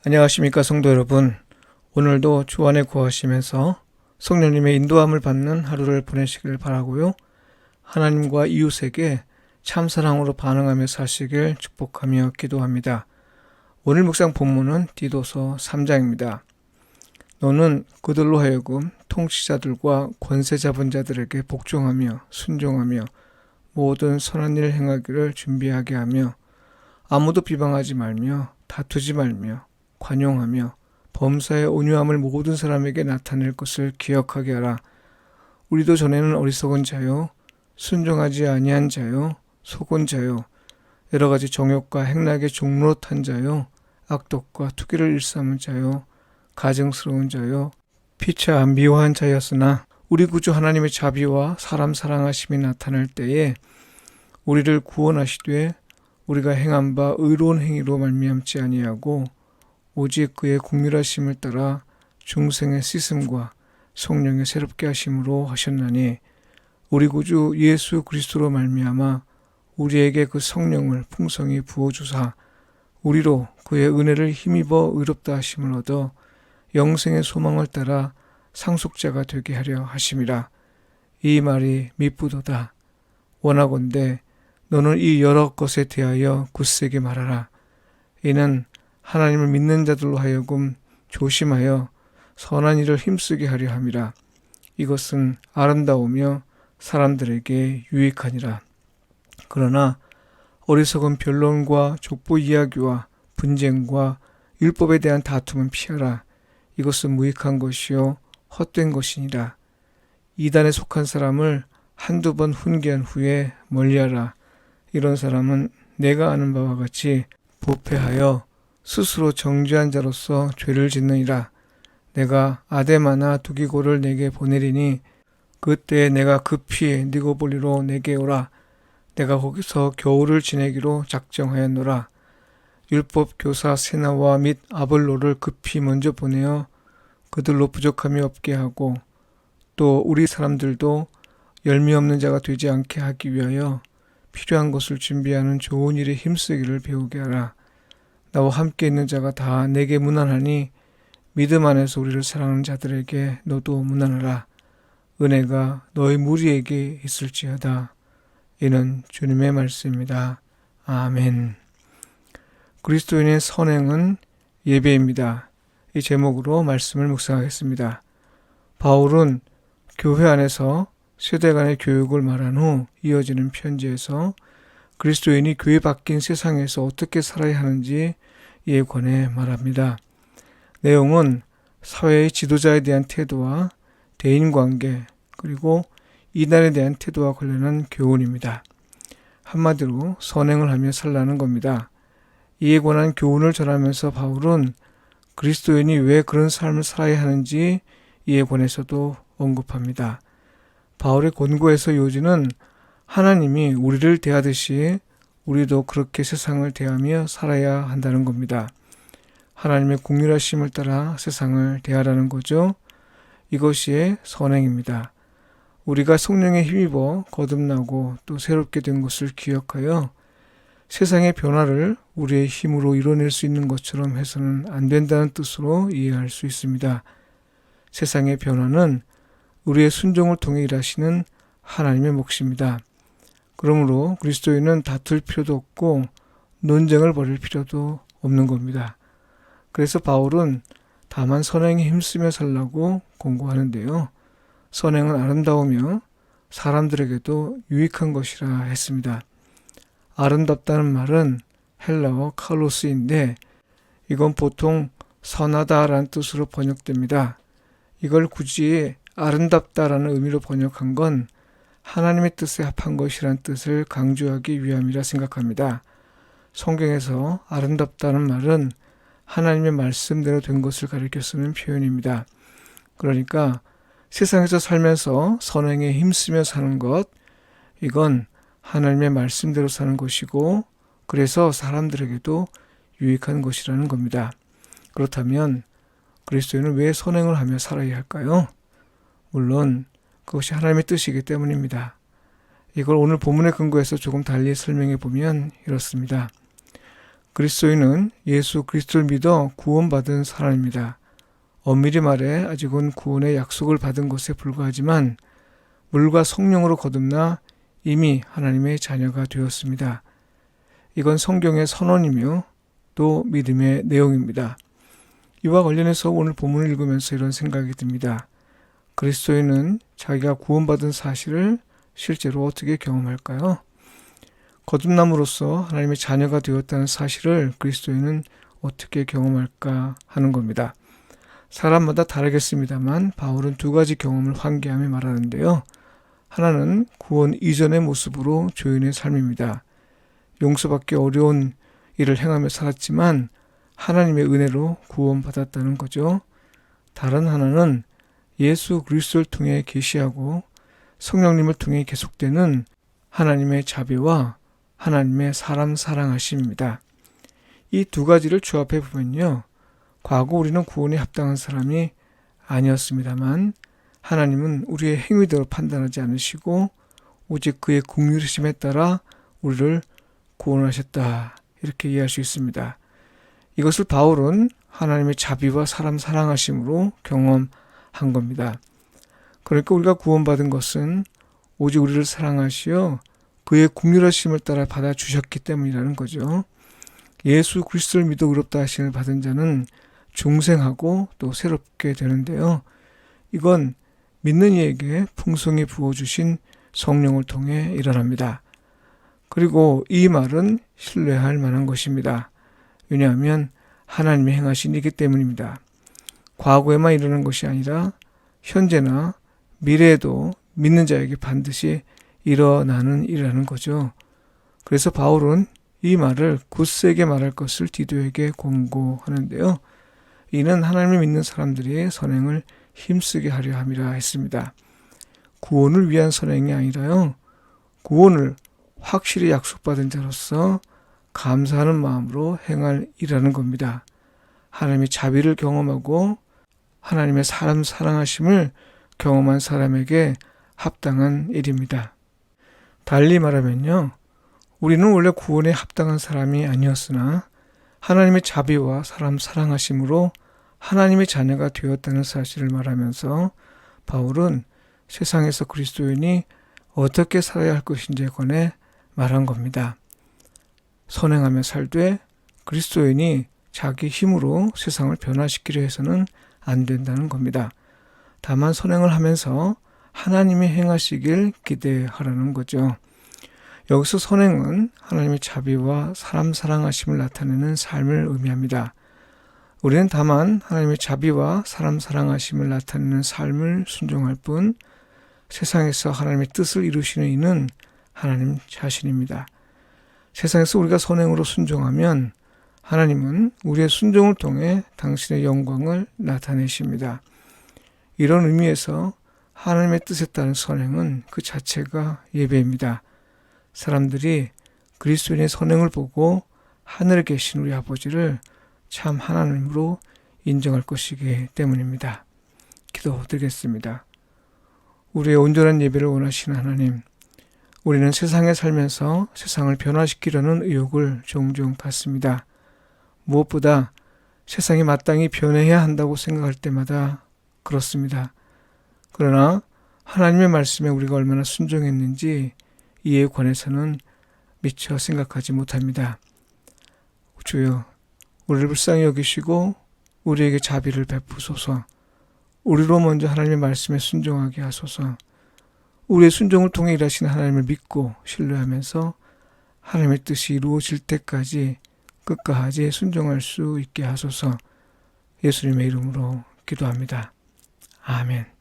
안녕하십니까 성도 여러분. 오늘도 주 안에 거하시면서 성령님의 인도함을 받는 하루를 보내시길 바라고요. 하나님과 이웃에게 참사랑으로 반응하며 사시길 축복하며 기도합니다. 오늘 묵상 본문은 디도서 3장입니다. 너는 그들로 하여금 통치자들과 권세 잡은 자들에게 복종하며 순종하며 모든 선한 일을 행하기를 준비하게 하며 아무도 비방하지 말며 다투지 말며 관용하며 범사의 온유함을 모든 사람에게 나타낼 것을 기억하게 하라. 우리도 전에는 어리석은 자요 순종하지 아니한 자요 속은 자요 여러 가지 정욕과 행락의 종로탄 자요 악독과 투기를 일삼은 자요 가증스러운 자요 피차 미워한 자였으나 우리 구주 하나님의 자비와 사람 사랑하심이 나타날 때에 우리를 구원하시되 우리가 행한 바 의로운 행위로 말미암지 아니하고 오직 그의 긍휼하심을 따라 중생의 씻음과 성령의 새롭게 하심으로 하셨나니 우리 구주 예수 그리스도로 말미암아 우리에게 그 성령을 풍성히 부어주사 우리로 그의 은혜를 힘입어 의롭다 하심을 얻어 영생의 소망을 따라 상속자가 되게 하려 하심이라. 이 말이 미쁘도다. 원하건대 너는 이 여러 것에 대하여 굳세게 말하라. 이는 하나님을 믿는 자들로 하여금 조심하여 선한 일을 힘쓰게 하려 함이라. 이것은 아름다우며 사람들에게 유익하니라. 그러나 어리석은 변론과 족보 이야기와 분쟁과 율법에 대한 다툼은 피하라. 이것은 무익한 것이요 헛된 것이니라. 이단에 속한 사람을 한두 번 훈계한 후에 멀리하라. 이런 사람은 내가 아는 바와 같이 부패하여 스스로 정죄한 자로서 죄를 짓느니라. 내가 아데마나 두기고를 내게 보내리니 그때 내가 급히 니고볼리로 내게 오라. 내가 거기서 겨울을 지내기로 작정하였노라. 율법 교사 세나와 및 아볼로를 급히 먼저 보내어 그들로 부족함이 없게 하고 또 우리 사람들도 열미 없는 자가 되지 않게 하기 위하여 필요한 것을 준비하는 좋은 일에 힘쓰기를 배우게 하라. 나와 함께 있는 자가 다 내게 문안하니 믿음 안에서 우리를 사랑하는 자들에게 너도 문안하라. 은혜가 너희 무리에게 있을지어다. 이는 주님의 말씀입니다. 아멘. 그리스도인의 선행은 예배입니다. 이 제목으로 말씀을 묵상하겠습니다. 바울은 교회 안에서 세대 간의 교육을 말한 후 이어지는 편지에서 그리스도인이 교회 바뀐 세상에서 어떻게 살아야 하는지 이에 관해 말합니다. 내용은 사회의 지도자에 대한 태도와 대인관계 그리고 이단에 대한 태도와 관련한 교훈입니다. 한마디로 선행을 하며 살라는 겁니다. 이에 관한 교훈을 전하면서 바울은 그리스도인이 왜 그런 삶을 살아야 하는지 이에 관해서도 언급합니다. 바울의 권고에서 요지는 하나님이 우리를 대하듯이 우리도 그렇게 세상을 대하며 살아야 한다는 겁니다. 하나님의 긍휼하심을 따라 세상을 대하라는 거죠. 이것이 선행입니다. 우리가 성령에 힘입어 거듭나고 또 새롭게 된 것을 기억하여 세상의 변화를 우리의 힘으로 이뤄낼 수 있는 것처럼 해서는 안 된다는 뜻으로 이해할 수 있습니다. 세상의 변화는 우리의 순종을 통해 일하시는 하나님의 몫입니다. 그러므로 그리스도인은 다툴 필요도 없고 논쟁을 벌일 필요도 없는 겁니다. 그래서 바울은 다만 선행에 힘쓰며 살라고 권고하는데요. 선행은 아름다우며 사람들에게도 유익한 것이라 했습니다. 아름답다는 말은 헬라어 칼로스인데 이건 보통 선하다라는 뜻으로 번역됩니다. 이걸 굳이 아름답다라는 의미로 번역한 건 하나님의 뜻에 합한 것이란 뜻을 강조하기 위함이라 생각합니다. 성경에서 아름답다는 말은 하나님의 말씀대로 된 것을 가리켜 쓰는 표현입니다. 그러니까 세상에서 살면서 선행에 힘쓰며 사는 것, 이건 하나님의 말씀대로 사는 것이고 그래서 사람들에게도 유익한 것이라는 겁니다. 그렇다면 그리스도인은 왜 선행을 하며 살아야 할까요? 물론 그것이 하나님의 뜻이기 때문입니다. 이걸 오늘 본문의 근거에서 조금 달리 설명해 보면 이렇습니다. 그리스도인은 예수 그리스도를 믿어 구원받은 사람입니다. 엄밀히 말해 아직은 구원의 약속을 받은 것에 불과하지만 물과 성령으로 거듭나 이미 하나님의 자녀가 되었습니다. 이건 성경의 선언이며 또 믿음의 내용입니다. 이와 관련해서 오늘 본문을 읽으면서 이런 생각이 듭니다. 그리스도인은 자기가 구원받은 사실을 실제로 어떻게 경험할까요? 거듭남으로써 하나님의 자녀가 되었다는 사실을 그리스도인은 어떻게 경험할까 하는 겁니다. 사람마다 다르겠습니다만 바울은 두 가지 경험을 환기하며 말하는데요. 하나는 구원 이전의 모습으로 죄인의 삶입니다. 용서받기 어려운 일을 행하며 살았지만 하나님의 은혜로 구원받았다는 거죠. 다른 하나는 예수 그리스도를 통해 계시하고 성령님을 통해 계속되는 하나님의 자비와 하나님의 사람 사랑하심입니다. 이 두 가지를 조합해 보면요. 과거 우리는 구원에 합당한 사람이 아니었습니다만 하나님은 우리의 행위대로 판단하지 않으시고 오직 그의 긍휼하심에 따라 우리를 구원하셨다. 이렇게 이해할 수 있습니다. 이것을 바울은 하나님의 자비와 사람 사랑하심으로 경험한 겁니다. 그러니까 우리가 구원받은 것은 오직 우리를 사랑하시어 그의 긍휼하심을 따라 받아주셨기 때문이라는 거죠. 예수 그리스도를 믿어 의롭다 하심을 받은 자는 중생하고 또 새롭게 되는데요. 이건 믿는 이에게 풍성히 부어주신 성령을 통해 일어납니다. 그리고 이 말은 신뢰할 만한 것입니다. 왜냐하면 하나님이 행하신 일이기 때문입니다. 과거에만 일어난 것이 아니라 현재나 미래에도 믿는 자에게 반드시 일어나는 일이라는 거죠. 그래서 바울은 이 말을 굳세게 말할 것을 디도에게 권고하는데요. 이는 하나님을 믿는 사람들이 선행을 힘쓰게 하려 함이라 했습니다. 구원을 위한 선행이 아니라요. 구원을 확실히 약속받은 자로서 감사하는 마음으로 행할 일이라는 겁니다. 하나님의 자비를 경험하고 하나님의 사람 사랑하심을 경험한 사람에게 합당한 일입니다. 달리 말하면요. 우리는 원래 구원에 합당한 사람이 아니었으나 하나님의 자비와 사람 사랑하심으로 하나님의 자녀가 되었다는 사실을 말하면서 바울은 세상에서 그리스도인이 어떻게 살아야 할 것인지에 관해 말한 겁니다. 선행하며 살되 그리스도인이 자기 힘으로 세상을 변화시키려 해서는 안 된다는 겁니다. 다만 선행을 하면서 하나님이 행하시길 기대하라는 거죠. 여기서 선행은 하나님의 자비와 사람 사랑하심을 나타내는 삶을 의미합니다. 우리는 다만 하나님의 자비와 사람 사랑하심을 나타내는 삶을 순종할 뿐 세상에서 하나님의 뜻을 이루시는 이는 하나님 자신입니다. 세상에서 우리가 선행으로 순종하면 하나님은 우리의 순종을 통해 당신의 영광을 나타내십니다. 이런 의미에서 하나님의 뜻에 따른 선행은 그 자체가 예배입니다. 사람들이 그리스도인의 선행을 보고 하늘에 계신 우리 아버지를 참 하나님으로 인정할 것이기 때문입니다. 기도드리겠습니다. 우리의 온전한 예배를 원하시는 하나님, 우리는 세상에 살면서 세상을 변화시키려는 의욕을 종종 갖습니다. 무엇보다 세상이 마땅히 변해야 한다고 생각할 때마다 그렇습니다. 그러나 하나님의 말씀에 우리가 얼마나 순종했는지 이에 관해서는 미처 생각하지 못합니다. 주여, 우리를 불쌍히 여기시고 우리에게 자비를 베푸소서. 우리로 먼저 하나님의 말씀에 순종하게 하소서. 우리의 순종을 통해 일하시는 하나님을 믿고 신뢰하면서 하나님의 뜻이 이루어질 때까지 끝까지 순종할 수 있게 하소서. 예수님의 이름으로 기도합니다. 아멘.